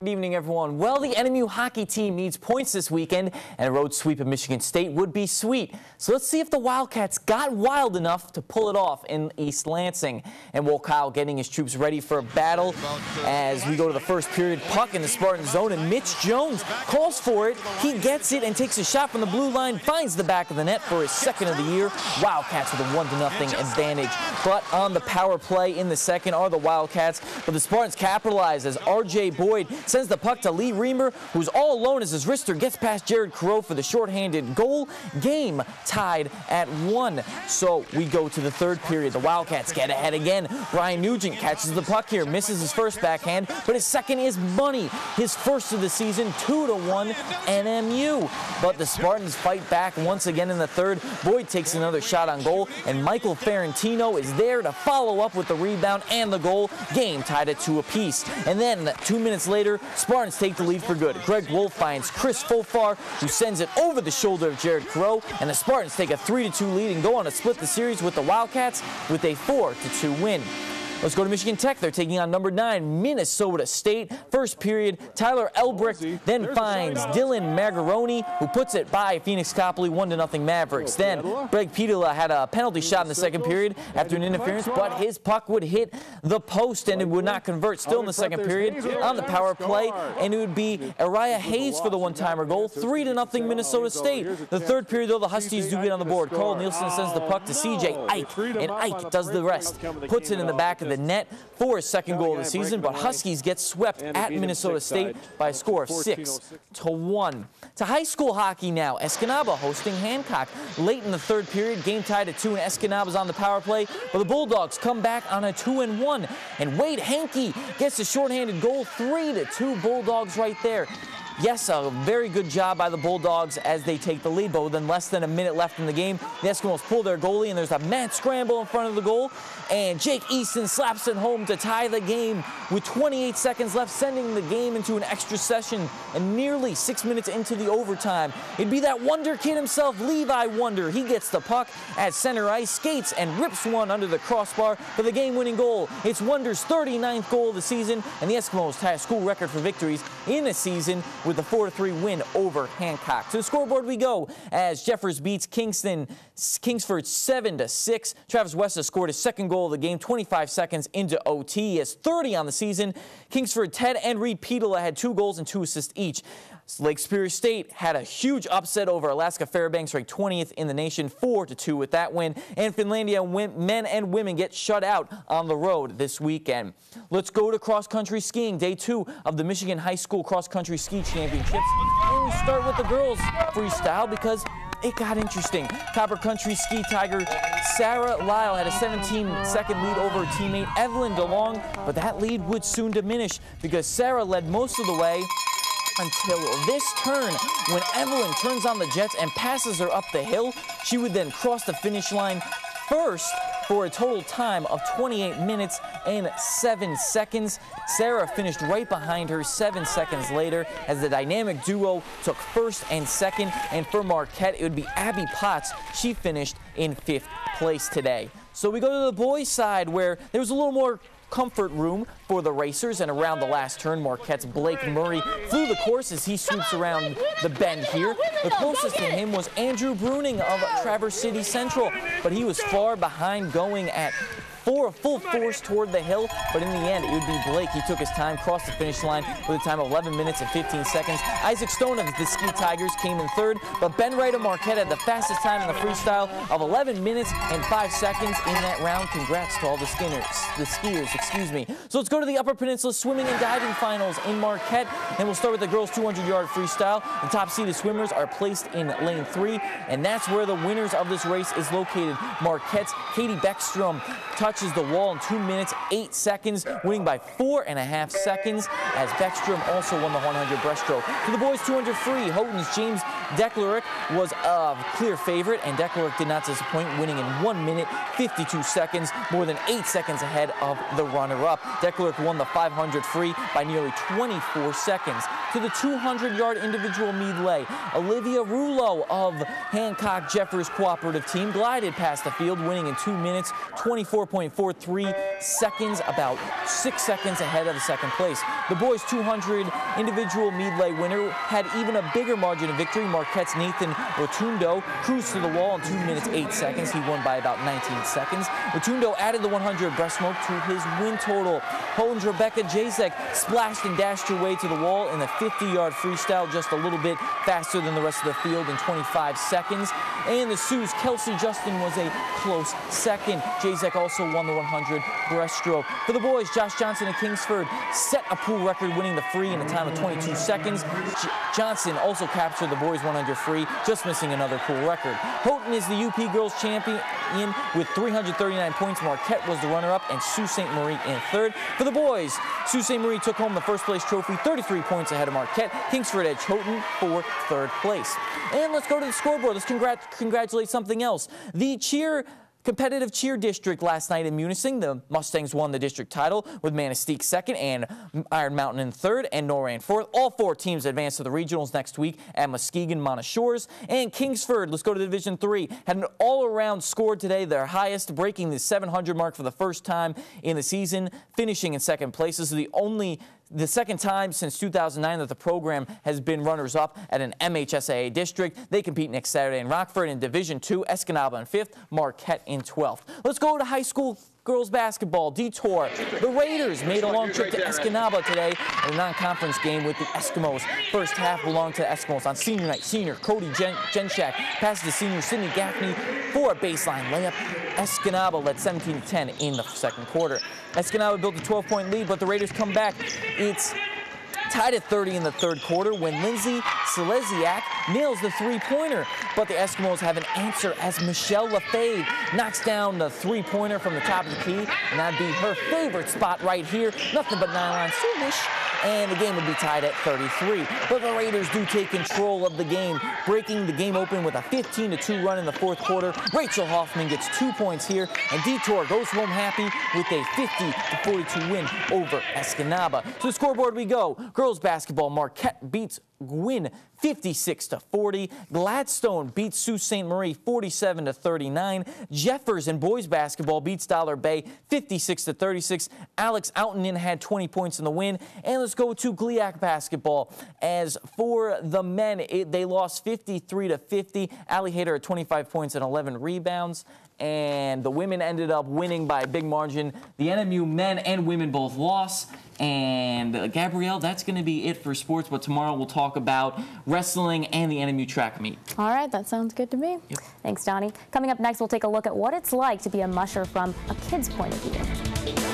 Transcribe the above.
Good evening, everyone. Well, the NMU hockey team needs points this weekend, and a road sweep of Michigan State would be sweet. So let's see if the Wildcats got wild enough to pull it off in East Lansing. And Quaal getting his troops ready for a battle as we go to the first period. Puck in the Spartan zone, and Mitch Jones calls for it. He gets it and takes a shot from the blue line, finds the back of the net for his second of the year. Wildcats with a 1-0 advantage. But on the power play in the second are the Wildcats, but the Spartans capitalize as R.J. Boyd sends the puck to Lee Reamer, who's all alone as his wrister gets past Jared Crow for the shorthanded goal. Game tied at 1. So we go to the third period. The Wildcats get ahead again. Brian Nugent catches the puck here, misses his first backhand, but his second is money. His first of the season, 2-1 NMU. But the Spartans fight back once again in the third. Boyd takes another shot on goal, and Michael Ferrantino is there to follow up with the rebound and the goal. Game tied at 2 apiece. And then 2 minutes later, Spartans take the lead for good. Greg Wolf finds Chris Fofar, who sends it over the shoulder of Jared Crow, and the Spartans take a 3-2 lead and go on to split the series with the Wildcats with a 4-2 win. Let's go to Michigan Tech. They're taking on number 9, Minnesota State. First period, Tyler Elbricht then finds Dylan Magaroni, who puts it by Phoenix Copley, 1-0 Mavericks. Then Greg Pidula had a penalty shot in the second period after an interference, but his puck would hit the post and it would not convert. Still in the second period on the power play, and it would be Ariah Hayes for the one-timer goal, 3-0 Minnesota State. The third period, though, the Huskies do get on the board. Carl Nielsen sends the puck to CJ Ike, and Ike does the rest. Puts it in the back of the net for his second goal of the season, but Huskies get swept at Minnesota State by a score of 6-1. To high school hockey now, Escanaba hosting Hancock. Late in the third period, game tied at 2, and Escanaba's on the power play, but the Bulldogs come back on a 2-1, and Wade Hankey gets a shorthanded goal, 3-2 Bulldogs right there. Yes, a very good job by the Bulldogs as they take the lead, but with less than a minute left in the game, the Eskimos pull their goalie, and there's a mad scramble in front of the goal, and Jake Easton slaps it home to tie the game with 28 seconds left, sending the game into an extra session, and nearly 6 minutes into the overtime. It'd be that Wonder kid himself, Levi Wonder. He gets the puck at center ice, skates, and rips one under the crossbar for the game-winning goal. It's Wonder's 39th goal of the season, and the Eskimos tie a school record for victories in a season with a 4-3 win over Hancock. To the scoreboard we go as Jeffers beats Kingsford 7-6. Travis West has scored his second goal of the game 25 seconds into OT. He has 30 on the season. Kingsford, Ted and Reed Pidula had 2 goals and 2 assists each. Lake Superior State had a huge upset over Alaska Fairbanks, ranked 20th in the nation, 4-2 with that win. And Finlandia men and women get shut out on the road this weekend. Let's go to cross-country skiing, day 2 of the Michigan High School Cross-Country Ski Championships. And we start with the girls freestyle because it got interesting. Copper Country Ski Tiger Sarah Lyle had a 17-second lead over her teammate Evelyn DeLong, but that lead would soon diminish because Sarah led most of the way until this turn, when Evelyn turns on the jets and passes her up the hill. She would then cross the finish line first for a total time of 28 minutes and 7 seconds. Sarah finished right behind her 7 seconds later as the dynamic duo took first and second. And for Marquette, it would be Abby Potts. She finished in 5th place today. So we go to the boys' side where there was a little more comfort room for the racers, and around the last turn, Marquette's Blake Murray flew the course as he swoops around the bend here. The closest to him was Andrew Bruning of Traverse City Central, but he was far behind, going at full force toward the hill, but in the end, it would be Blake. He took his time, crossed the finish line with a time of 11 minutes and 15 seconds. Isaac Stone of the Ski Tigers came in 3rd, but Ben Wright of Marquette had the fastest time in the freestyle of 11 minutes and 5 seconds in that round. Congrats to all the skiers, excuse me. So let's go to the Upper Peninsula Swimming and Diving Finals in Marquette, and we'll start with the girls' 200-yard freestyle. The top-seeded swimmers are placed in lane 3, and that's where the winners of this race is located. Marquette's Katie Beckstrom touches the wall in 2 minutes, 8 seconds, winning by 4.5 seconds, as Beckstrom also won the 100 breaststroke. For the boys' 200 free, Houghton's James Decleric was a clear favorite, and Decleric did not disappoint, winning in 1 minute, 52 seconds, more than 8 seconds ahead of the runner-up. Decleric won the 500 free by nearly 24 seconds. To to the 200-yard individual medley. Olivia Rulo of Hancock Jeffers Cooperative Team glided past the field, winning in 2 minutes, 24.43 seconds, about 6 seconds ahead of the second place. The boys' 200 individual medley winner had even a bigger margin of victory. Marquette's Nathan Rotundo cruised to the wall in 2 minutes 8 seconds. He won by about 19 seconds. Rotundo added the 100 breaststroke to his win total. Holden's Rebecca Jacek splashed and dashed her way to the wall in the 50-yard freestyle, just a little bit faster than the rest of the field in 25 seconds. And the Sioux's Kelsey Justin was a close second. Jacek also won the 100 breaststroke. For the boys, Josh Johnson of Kingsford set a pool record, winning the free in a time of 22 seconds. Johnson also captured the boys' 100 free, just missing another pool record. Houghton is the UP girls champion with 339 points. Marquette was the runner-up, and Sault Ste. Marie in third. For the boys, Sault Ste. Marie took home the first place trophy, 33 points ahead of Marquette. Kingsford edged Houghton for third place. And let's go to the scoreboard. Let's congratulate something else. The competitive cheer district last night in Munising. The Mustangs won the district title with Manistee second and Iron Mountain in third and Nora in fourth. All 4 teams advance to the regionals next week at Muskegon, Montashores. And Kingsford, let's go to Division 3, had an all-around score today, their highest, breaking the 700 mark for the first time in the season, finishing in second place. This is the second time since 2009 that the program has been runners-up at an MHSAA district. They compete next Saturday in Rockford. In Division 2, Escanaba in 5th, Marquette in 12th. Let's go to high school girls basketball. Detour. The Raiders made a long trip to Escanaba today in a non-conference game with the Eskimos. First half belonged to the Eskimos. On senior night, senior Cody Genshak passes to senior Sydney Gaffney for a baseline layup. Escanaba led 17-10 in the second quarter. Escanaba built a 12-point lead, but the Raiders come back. It's tied at 30 in the third quarter when Lindsay Silesiak nails the three-pointer. But the Eskimos have an answer as Michelle Lefebvre knocks down the three-pointer from the top of the key. And that'd be her favorite spot right here. Nothing but nylon finish. And the game would be tied at 33. But the Raiders do take control of the game, breaking the game open with a 15-2 run in the fourth quarter. Rachel Hoffman gets 2 points here, and Detour goes home happy with a 50-42 win over Escanaba. To the scoreboard we go. Girls basketball, Marquette beats Gwynn 56-40. Gladstone beats Sault Ste. Marie 47-39. Jeffers in boys basketball beats Dollar Bay 56-36. Alex Outenden had 20 points in the win. And let's go to GLIAC basketball. As for the men, they lost 53-50. Allie Hader had 25 points and 11 rebounds. And the women ended up winning by a big margin. The NMU men and women both lost. And Gabrielle, that's going to be it for sports. But tomorrow we'll talk about wrestling and the NMU track meet. All right, that sounds good to me. Yep. Thanks, Donnie. Coming up next, we'll take a look at what it's like to be a musher from a kid's point of view.